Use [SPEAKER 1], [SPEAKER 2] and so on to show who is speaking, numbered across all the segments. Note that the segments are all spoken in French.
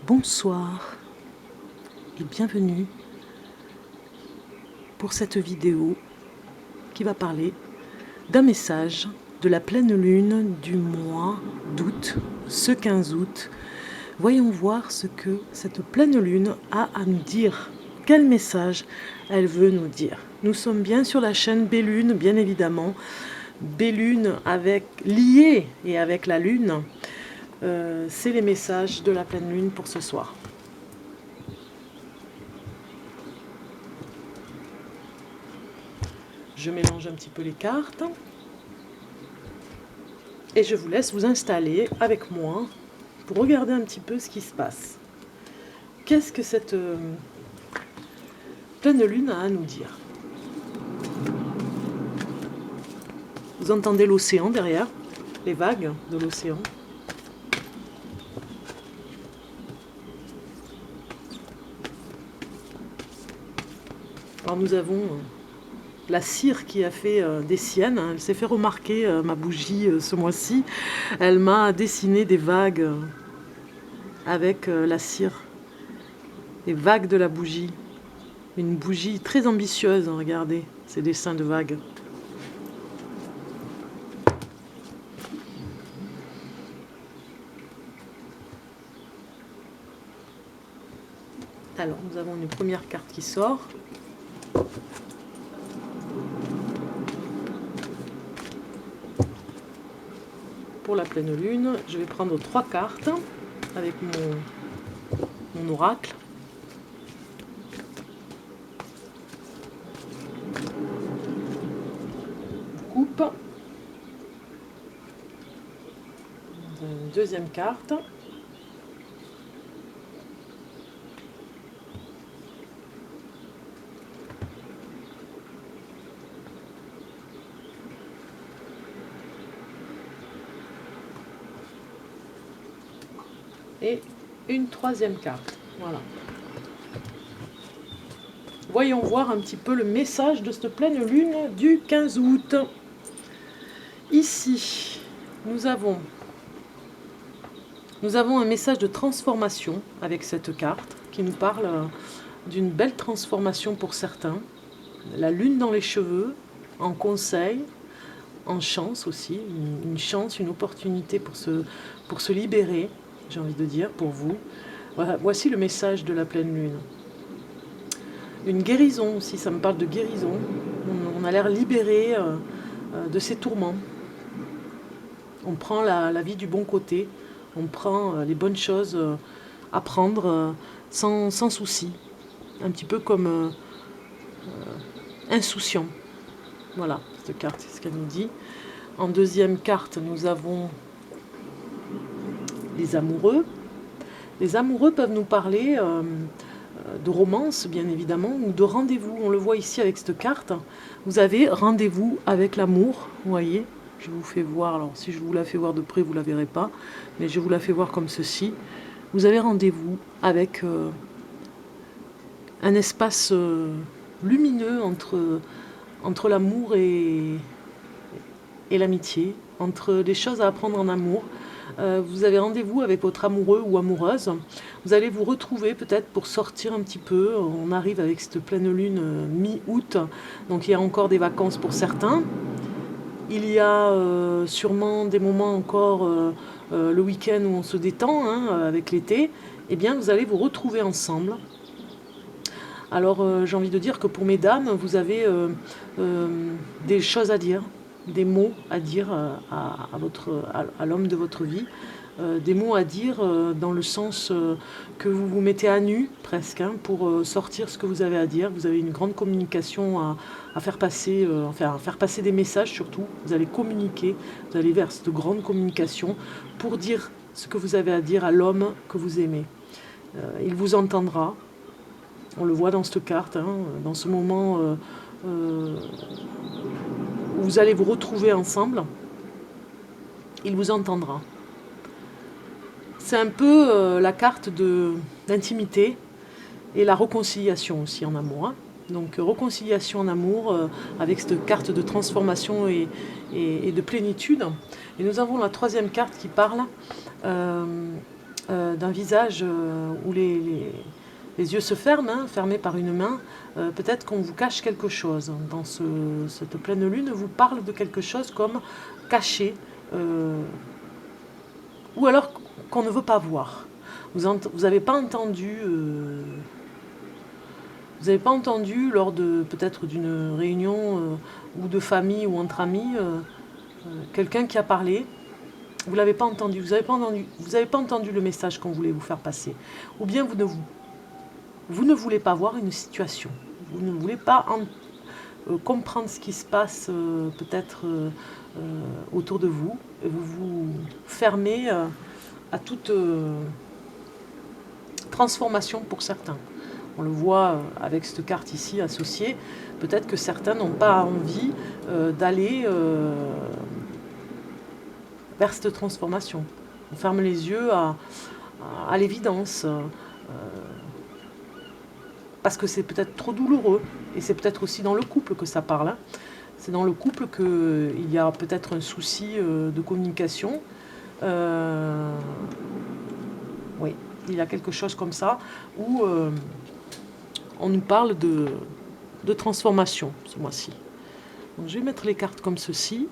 [SPEAKER 1] Bonsoir et bienvenue pour cette vidéo qui va parler d'un message de la pleine lune du mois d'août, ce 15 août. Voyons voir ce que cette pleine lune a à nous dire. Quel message elle veut nous dire. Nous sommes bien sur la chaîne Bellune, bien évidemment. Bellune liée et avec la lune. C'est les messages de la pleine lune pour ce soir. Je mélange un petit peu les cartes. Et je vous laisse vous installer avec moi pour regarder un petit peu ce qui se passe. Qu'est-ce que cette pleine lune a à nous dire? Vous entendez l'océan derrière, les vagues de l'océan. Alors nous avons la cire qui a fait des siennes. Elle s'est fait remarquer, ma bougie, ce mois-ci. Elle m'a dessiné des vagues avec la cire. Les vagues de la bougie. Une bougie très ambitieuse, hein, regardez, ces dessins de vagues. Alors, nous avons une première carte qui sort. Pour la pleine lune, je vais prendre 3 cartes avec mon oracle. Je coupe. Une deuxième carte. Et une troisième carte. Voilà. Voyons voir un petit peu le message de cette pleine lune du 15 août. Ici, nous avons un message de transformation avec cette carte qui nous parle d'une belle transformation pour certains. La lune dans les cheveux, en conseil, en chance aussi, une chance, une opportunité pour se libérer. J'ai envie de dire, pour vous. Voilà, voici le message de la pleine lune. Une guérison aussi, ça me parle de guérison. On a l'air libéré de ses tourments. On prend la vie du bon côté. On prend les bonnes choses à prendre sans souci. Un petit peu comme insouciant. Voilà, cette carte, c'est ce qu'elle nous dit. En deuxième carte, nous avons les amoureux. Les amoureux peuvent nous parler de romance, bien évidemment, ou de rendez-vous. On le voit ici avec cette carte. Vous avez rendez-vous avec l'amour, vous voyez. Je vous fais voir, alors si je vous la fais voir de près, vous ne la verrez pas, mais je vous la fais voir comme ceci. Vous avez rendez-vous avec un espace lumineux entre l'amour et l'amitié, entre des choses à apprendre en amour. Vous avez rendez-vous avec votre amoureux ou amoureuse. Vous allez vous retrouver peut-être pour sortir un petit peu. On arrive avec cette pleine lune mi-août, donc il y a encore des vacances pour certains. Il y a sûrement des moments encore le week-end où on se détend avec l'été. Eh bien, vous allez vous retrouver ensemble. Alors, j'ai envie de dire que pour mesdames, vous avez des choses à dire, des mots à dire à l'homme de votre vie, des mots à dire dans le sens que vous vous mettez à nu presque pour sortir ce que vous avez à dire. Vous avez une grande communication à faire passer, à faire passer des messages surtout. Vous allez communiquer, vous allez vers cette grande communication pour dire ce que vous avez à dire à l'homme que vous aimez. Il vous entendra. On le voit dans cette carte, dans ce moment où vous allez vous retrouver ensemble, il vous entendra. C'est un peu la carte d'intimité et la réconciliation aussi en amour. Donc réconciliation en amour avec cette carte de transformation et de plénitude. Et nous avons la troisième carte qui parle d'un visage où les yeux se ferment, hein, fermés par une main. Peut-être qu'on vous cache quelque chose. Dans cette pleine lune vous parle de quelque chose comme caché, ou alors qu'on ne veut pas voir. Vous n'avez pas entendu... vous n'avez pas entendu lors de peut-être d'une réunion ou de famille ou entre amis quelqu'un qui a parlé. Vous l'avez pas entendu. Vous n'avez pas entendu le message qu'on voulait vous faire passer. Ou bien vous ne voulez pas voir une situation. Vous ne voulez pas comprendre ce qui se passe peut-être autour de vous. Et vous vous fermez à toute transformation pour certains. On le voit avec cette carte ici associée. Peut-être que certains n'ont pas envie d'aller vers cette transformation. On ferme les yeux à l'évidence. Parce que c'est peut-être trop douloureux. Et c'est peut-être aussi dans le couple que ça parle. Hein. C'est dans le couple qu'il y a peut-être un souci de communication. Oui, il y a quelque chose comme ça où on nous parle de transformation ce mois-ci. Donc je vais mettre les cartes comme ceci.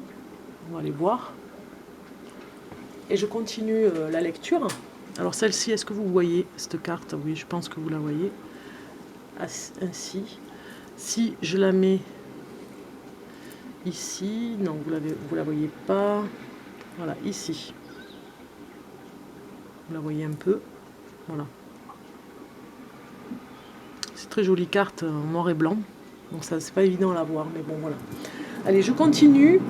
[SPEAKER 1] On va les voir. Et je continue la lecture. Alors celle-ci, est-ce que vous voyez cette carte? Oui, je pense que vous la voyez. Ainsi. Si je la mets ici, non, vous la voyez pas. Voilà, ici. Vous la voyez un peu. Voilà. C'est très jolie carte en noir et blanc. Donc ça, c'est pas évident à la voir, mais bon, voilà. Allez, je continue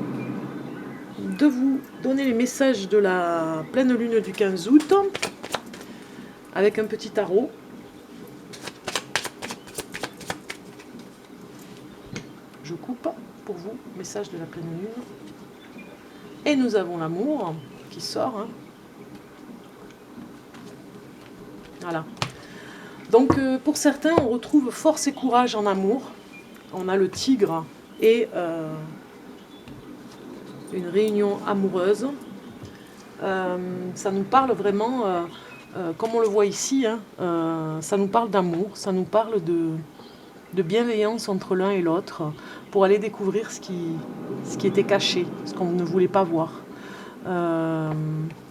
[SPEAKER 1] de vous donner les messages de la pleine lune du 15 août avec un petit tarot. Je coupe pour vous, message de la pleine lune. Et nous avons l'amour qui sort. Hein. Voilà. Donc pour certains, on retrouve force et courage en amour. On a le tigre et une réunion amoureuse. Ça nous parle vraiment, comme on le voit ici, hein, ça nous parle d'amour, ça nous parle de bienveillance entre l'un et l'autre pour aller découvrir ce qui était caché, ce qu'on ne voulait pas voir.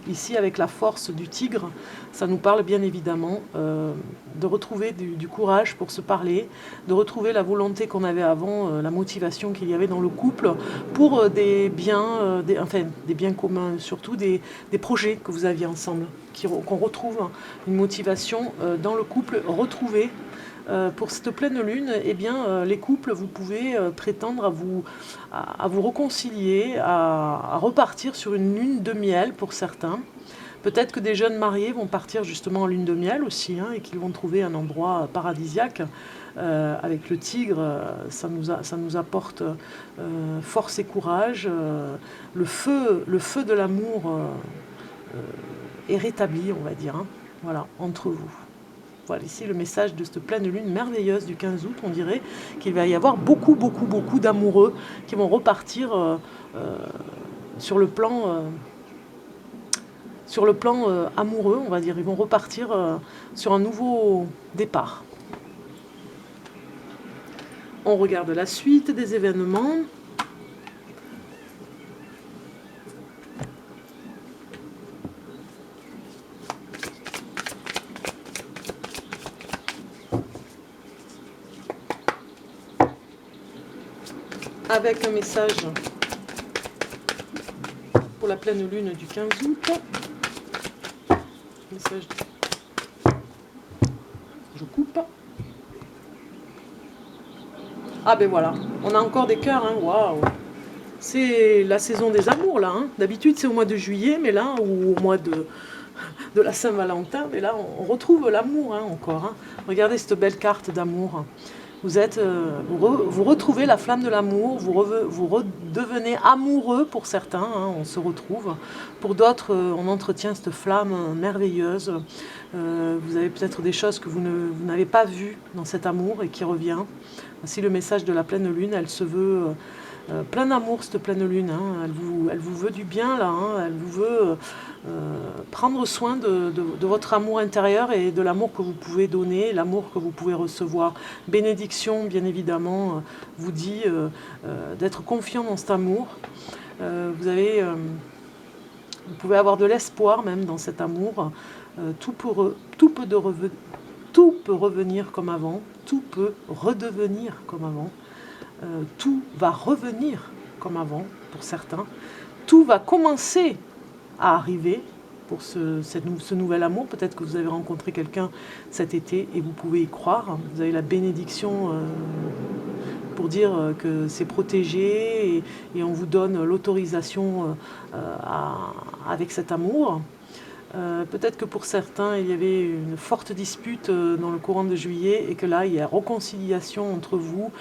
[SPEAKER 1] Ici, avec la force du tigre, ça nous parle bien évidemment de retrouver du courage pour se parler, de retrouver la volonté qu'on avait avant, la motivation qu'il y avait dans le couple pour des biens, des biens communs, surtout des projets que vous aviez ensemble, qu'on retrouve une motivation dans le couple retrouvée. Pour cette pleine lune, eh bien, les couples, vous pouvez prétendre à vous réconcilier, à repartir sur une lune de miel pour certains. Peut-être que des jeunes mariés vont partir justement en lune de miel aussi, hein, et qu'ils vont trouver un endroit paradisiaque. Avec le tigre, ça nous apporte force et courage. Le feu de l'amour est rétabli, on va dire, hein, voilà, entre vous. Voilà ici le message de cette pleine lune merveilleuse du 15 août. On dirait qu'il va y avoir beaucoup d'amoureux qui vont repartir sur le plan amoureux, on va dire. Ils vont repartir sur un nouveau départ. On regarde la suite des événements. Avec un message pour la pleine lune du 15 août. Message. Je coupe. Ah ben voilà, on a encore des cœurs, hein. Waouh. C'est la saison des amours là. Hein. D'habitude c'est au mois de juillet, mais là, ou au mois de la Saint-Valentin, mais là on retrouve l'amour, hein, encore. Hein. Regardez cette belle carte d'amour. Vous retrouvez la flamme de l'amour, vous redevenez amoureux pour certains, hein, on se retrouve. Pour d'autres, on entretient cette flamme merveilleuse. Vous avez peut-être des choses que vous n'avez pas vues dans cet amour et qui revient. Ainsi le message de la pleine lune, elle se veut plein d'amour cette pleine lune, hein. Elle vous veut du bien là, hein. Elle vous veut prendre soin de votre amour intérieur et de l'amour que vous pouvez donner, l'amour que vous pouvez recevoir. Bénédiction, bien évidemment, vous dit d'être confiant dans cet amour. Vous pouvez avoir de l'espoir même dans cet amour. Tout peut revenir comme avant, tout peut redevenir comme avant. Tout va revenir comme avant pour certains. Tout va commencer à arriver pour ce nouvel amour. Peut-être que vous avez rencontré quelqu'un cet été et vous pouvez y croire. Vous avez la bénédiction pour dire que c'est protégé et on vous donne l'autorisation avec cet amour. Peut-être que pour certains, il y avait une forte dispute dans le courant de juillet et que là, il y a réconciliation entre vous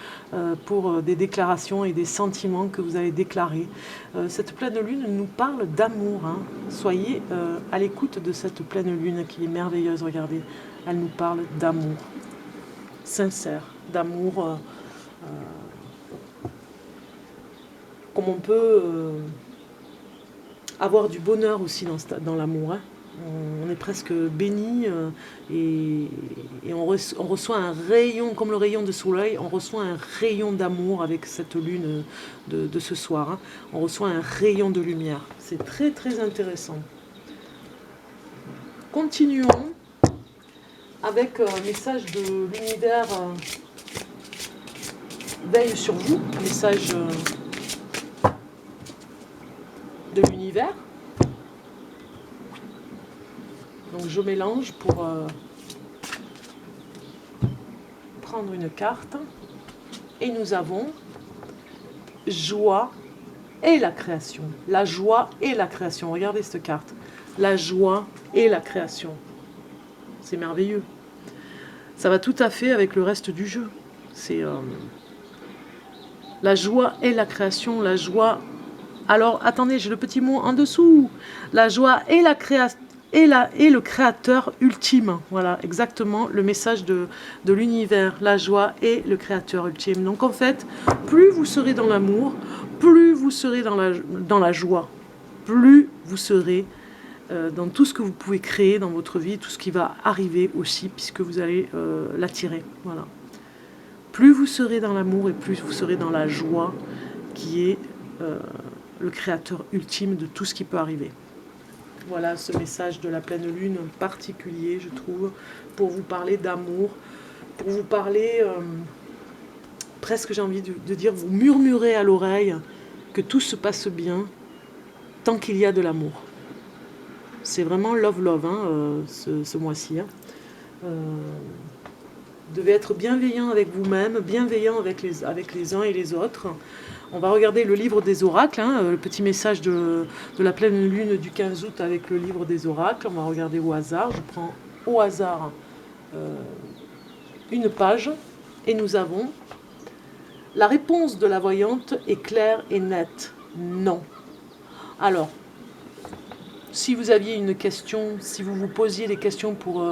[SPEAKER 1] pour des déclarations et des sentiments que vous avez déclarés. Cette pleine lune nous parle d'amour, hein. Soyez à l'écoute de cette pleine lune qui est merveilleuse, regardez. Elle nous parle d'amour sincère, d'amour comme on peut avoir du bonheur aussi dans l'amour, hein. On est presque béni et on reçoit un rayon, comme le rayon de soleil, on reçoit un rayon d'amour avec cette lune de ce soir, hein. On reçoit un rayon de lumière. C'est très très intéressant. Continuons avec un message de l'univers. Veille sur vous, un message de l'univers. Donc je mélange pour prendre une carte. Et nous avons joie et la création. La joie et la création. Regardez cette carte. La joie et la création. C'est merveilleux. Ça va tout à fait avec le reste du jeu. C'est la joie et la création. La joie. Alors attendez, j'ai le petit mot en dessous. La joie et la création. Et le créateur ultime. Voilà, exactement le message de l'univers, la joie et le créateur ultime. Donc en fait, plus vous serez dans l'amour, plus vous serez dans la joie, plus vous serez dans tout ce que vous pouvez créer dans votre vie, tout ce qui va arriver aussi, puisque vous allez l'attirer. Voilà. Plus vous serez dans l'amour et plus vous serez dans la joie qui est le créateur ultime de tout ce qui peut arriver. Voilà ce message de la pleine lune particulier, je trouve, pour vous parler d'amour, pour vous parler, presque j'ai envie de dire, vous murmurez à l'oreille que tout se passe bien tant qu'il y a de l'amour. C'est vraiment love, hein, ce mois-ci. Hein. Vous devez être bienveillant avec vous-même, bienveillant avec les uns et les autres. On va regarder le livre des oracles, hein, le petit message de la pleine lune du 15 août avec le livre des oracles. On va regarder au hasard. Je prends au hasard une page et nous avons la réponse de la voyante est claire et nette. Non. Alors, si vous aviez une question, si vous vous posiez des questions pour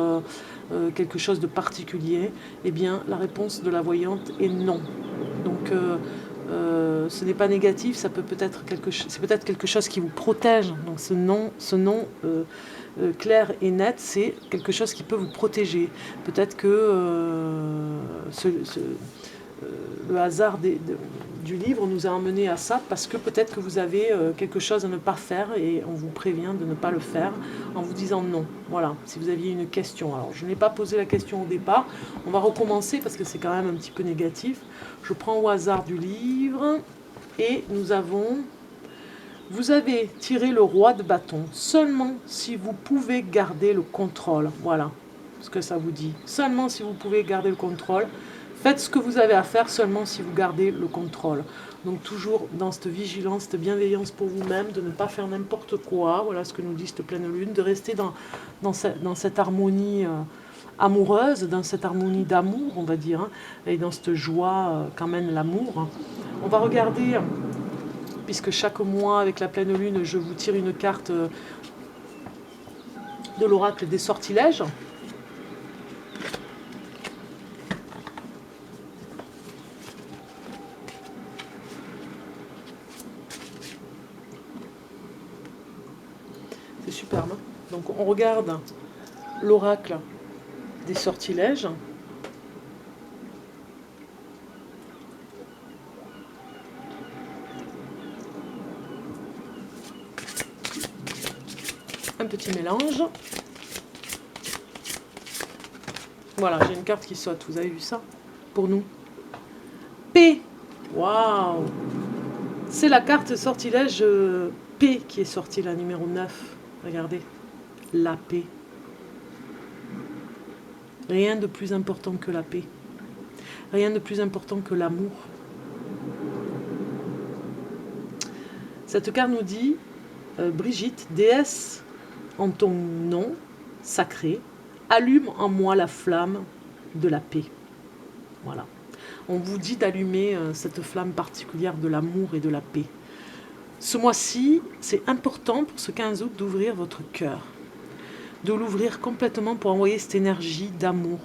[SPEAKER 1] quelque chose de particulier, eh bien, la réponse de la voyante est non. Donc, ce n'est pas négatif, c'est peut-être quelque chose qui vous protège. Donc ce non clair et net, c'est quelque chose qui peut vous protéger. Peut-être que le hasard du livre nous a emmené à ça, parce que peut-être que vous avez quelque chose à ne pas faire et on vous prévient de ne pas le faire en vous disant non. Voilà, si vous aviez une question. Alors, je n'ai pas posé la question au départ. On va recommencer parce que c'est quand même un petit peu négatif. Je prends au hasard du livre et nous avons... Vous avez tiré le roi de bâton seulement si vous pouvez garder le contrôle. Voilà ce que ça vous dit. Seulement si vous pouvez garder le contrôle. Faites ce que vous avez à faire seulement si vous gardez le contrôle. Donc toujours dans cette vigilance, cette bienveillance pour vous-même, de ne pas faire n'importe quoi. Voilà ce que nous dit cette pleine lune. De rester dans cette harmonie amoureuse, dans cette harmonie d'amour, on va dire, hein, et dans cette joie qu'emmène l'amour. On va regarder... Puisque chaque mois, avec la pleine lune, je vous tire une carte de l'oracle des sortilèges. superbe. Donc on regarde l'oracle des sortilèges. Un petit mélange. Voilà, j'ai une carte qui saute, vous avez vu ça? Pour nous. P. Waouh! C'est la carte sortilège P qui est sortie, la numéro 9. Regardez. La paix. Rien de plus important que la paix. Rien de plus important que l'amour. Cette carte nous dit, Brigitte, déesse en ton nom sacré, allume en moi la flamme de la paix. Voilà. On vous dit d'allumer cette flamme particulière de l'amour et de la paix. Ce mois-ci, c'est important pour ce 15 août d'ouvrir votre cœur. De l'ouvrir complètement pour envoyer cette énergie d'amour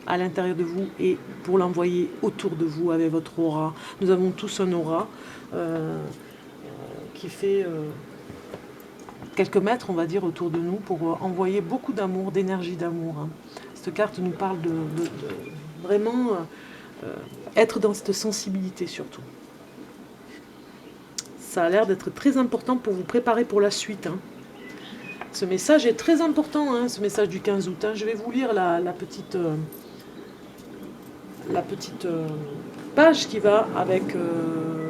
[SPEAKER 1] à l'intérieur de vous et pour l'envoyer autour de vous avec votre aura. Nous avons tous un aura qui fait quelques mètres, on va dire, autour de nous pour envoyer beaucoup d'amour, d'énergie d'amour. Hein. Cette carte nous parle de vraiment être dans cette sensibilité surtout. Ça a l'air d'être très important pour vous préparer pour la suite. Hein. Ce message est très important, hein, ce message du 15 août. Hein. Je vais vous lire la petite page qui va avec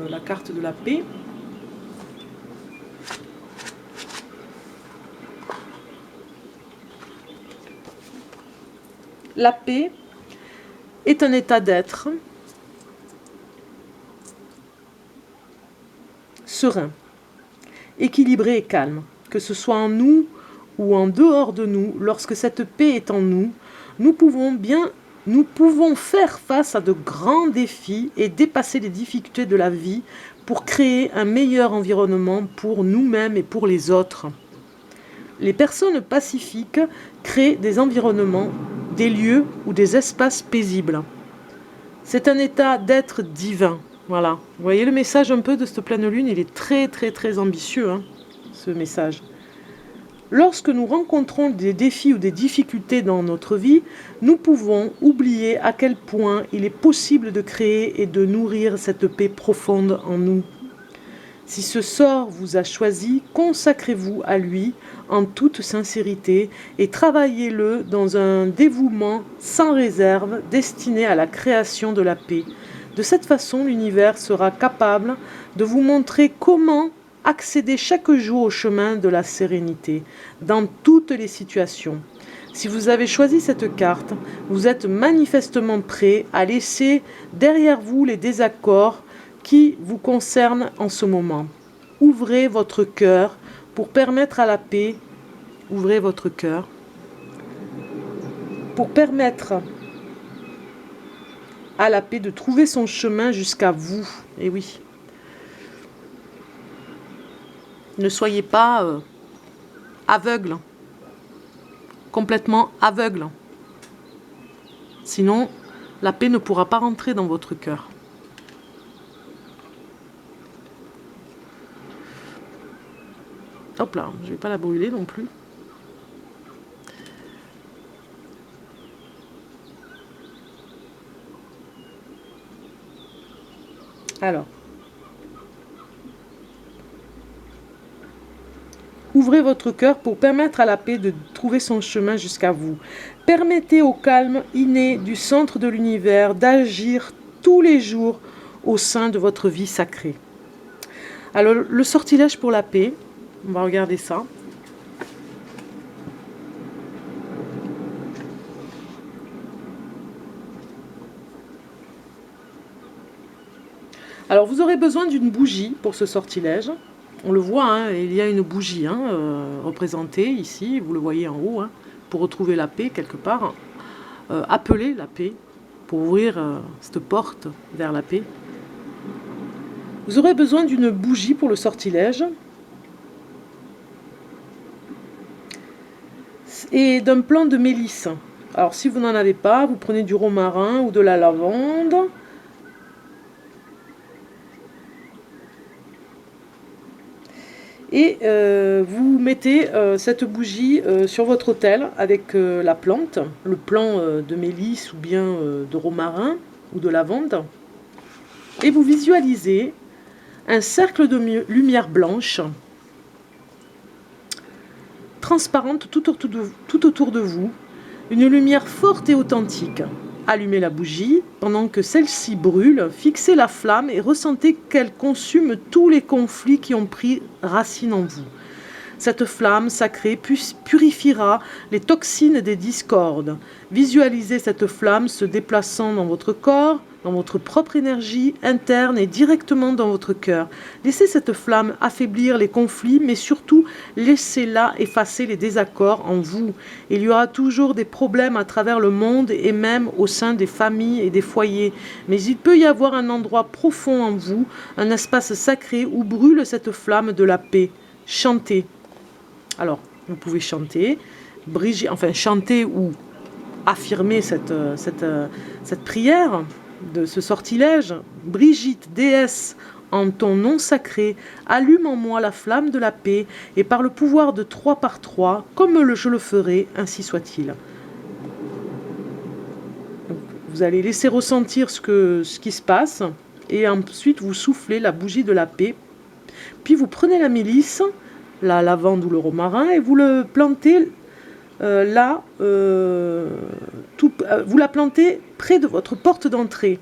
[SPEAKER 1] la carte de la paix. La paix est un état d'être serein, équilibré et calme. Que ce soit en nous ou en dehors de nous, lorsque cette paix est en nous, nous pouvons faire face à de grands défis et dépasser les difficultés de la vie pour créer un meilleur environnement pour nous-mêmes et pour les autres. Les personnes pacifiques créent des environnements, des lieux ou des espaces paisibles. C'est un état d'être divin. Voilà. Vous voyez le message un peu de cette pleine lune, il est très très très ambitieux, hein, ce message. Lorsque nous rencontrons des défis ou des difficultés dans notre vie, nous pouvons oublier à quel point il est possible de créer et de nourrir cette paix profonde en nous. Si ce sort vous a choisi, consacrez-vous à lui en toute sincérité et travaillez-le dans un dévouement sans réserve destiné à la création de la paix. De cette façon, l'univers sera capable de vous montrer comment accéder chaque jour au chemin de la sérénité, dans toutes les situations. Si vous avez choisi cette carte, vous êtes manifestement prêt à laisser derrière vous les désaccords qui vous concernent en ce moment. Ouvrez votre cœur pour permettre à la paix, ouvrez votre cœur, pour permettre à la paix de trouver son chemin jusqu'à vous. Et oui. Ne soyez pas aveugle, complètement aveugle. Sinon, la paix ne pourra pas rentrer dans votre cœur. Hop là, je ne vais pas la brûler non plus. Alors. Ouvrez votre cœur pour permettre à la paix de trouver son chemin jusqu'à vous. Permettez au calme inné du centre de l'univers d'agir tous les jours au sein de votre vie sacrée. Alors, le sortilège pour la paix, on va regarder ça. Alors, vous aurez besoin d'une bougie pour ce sortilège. On le voit, hein, il y a une bougie représentée ici, vous le voyez en haut, hein, pour retrouver la paix quelque part. Appelez la paix pour ouvrir cette porte vers la paix. Vous aurez besoin d'une bougie pour le sortilège et d'un plant de mélisse. Alors si vous n'en avez pas, vous prenez du romarin ou de la lavande. Et vous mettez cette bougie sur votre autel avec la plante, le plant de mélisse ou bien de romarin ou de lavande. Et vous visualisez un cercle de lumière blanche, transparente tout autour de vous, une lumière forte et authentique. Allumez la bougie pendant que celle-ci brûle, fixez la flamme et ressentez qu'elle consume tous les conflits qui ont pris racine en vous. Cette flamme sacrée purifiera les toxines des discordes. Visualisez cette flamme se déplaçant dans votre corps, dans votre propre énergie interne et directement dans votre cœur. Laissez cette flamme affaiblir les conflits, mais surtout laissez-la effacer les désaccords en vous. Il y aura toujours des problèmes à travers le monde et même au sein des familles et des foyers. Mais il peut y avoir un endroit profond en vous, un espace sacré où brûle cette flamme de la paix. Chantez. Alors, vous pouvez chanter, chanter ou affirmer cette prière de ce sortilège. Brigitte, déesse, en ton nom sacré, allume en moi la flamme de la paix, et par le pouvoir de 3 par 3, comme je le ferai, ainsi soit-il. Donc, vous allez laisser ressentir ce qui se passe, et ensuite vous soufflez la bougie de la paix, puis vous prenez la mélisse, la lavande ou le romarin, et vous le plantez vous la plantez près de votre porte d'entrée.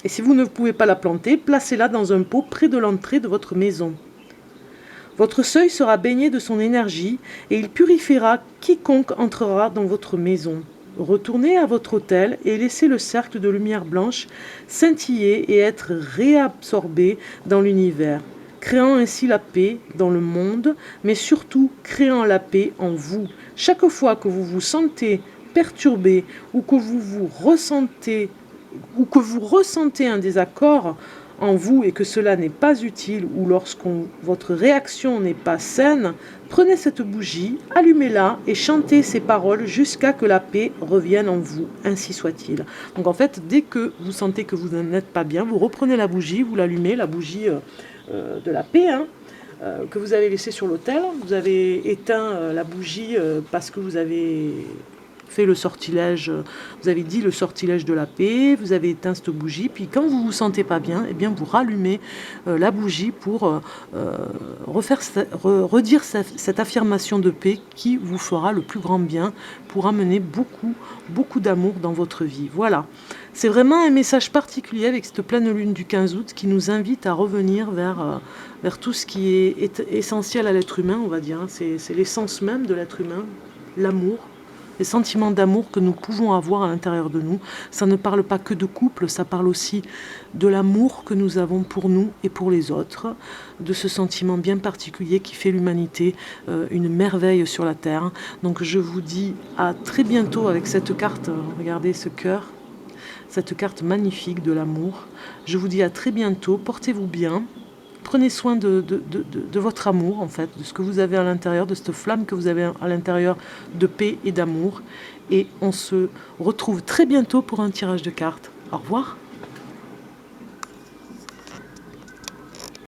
[SPEAKER 1] Et si vous ne pouvez pas la planter, placez-la dans un pot près de l'entrée de votre maison. Votre seuil sera baigné de son énergie et il purifiera quiconque entrera dans votre maison. Retournez à votre autel et laissez le cercle de lumière blanche scintiller et être réabsorbé dans l'univers, créant ainsi la paix dans le monde, mais surtout créant la paix en vous. Chaque fois que vous vous sentez perturbé ou que vous ressentez un désaccord en vous et que cela n'est pas utile ou lorsque votre réaction n'est pas saine, prenez cette bougie, allumez-la et chantez ces paroles jusqu'à que la paix revienne en vous, ainsi soit-il. Donc en fait, dès que vous sentez que vous n'êtes pas bien, vous reprenez la bougie, vous l'allumez, la bougie de la paix, que vous avez laissée sur l'autel. Vous avez éteint la bougie parce que vous avez fait le sortilège, vous avez dit le sortilège de la paix, vous avez éteint cette bougie, puis quand vous vous sentez pas bien, eh bien vous rallumez la bougie pour redire cette affirmation de paix qui vous fera le plus grand bien pour amener beaucoup d'amour dans votre vie. Voilà, c'est vraiment un message particulier avec cette pleine lune du 15 août qui nous invite à revenir vers tout ce qui est essentiel à l'être humain, on va dire. C'est l'essence même de l'être humain, l'amour. Les sentiments d'amour que nous pouvons avoir à l'intérieur de nous. Ça ne parle pas que de couple, ça parle aussi de l'amour que nous avons pour nous et pour les autres, de ce sentiment bien particulier qui fait l'humanité une merveille sur la Terre. Donc je vous dis à très bientôt avec cette carte, regardez ce cœur, cette carte magnifique de l'amour. Je vous dis à très bientôt, portez-vous bien. Prenez soin de votre amour, en fait, de ce que vous avez à l'intérieur, de cette flamme que vous avez à l'intérieur de paix et d'amour. Et on se retrouve très bientôt pour un tirage de cartes. Au revoir.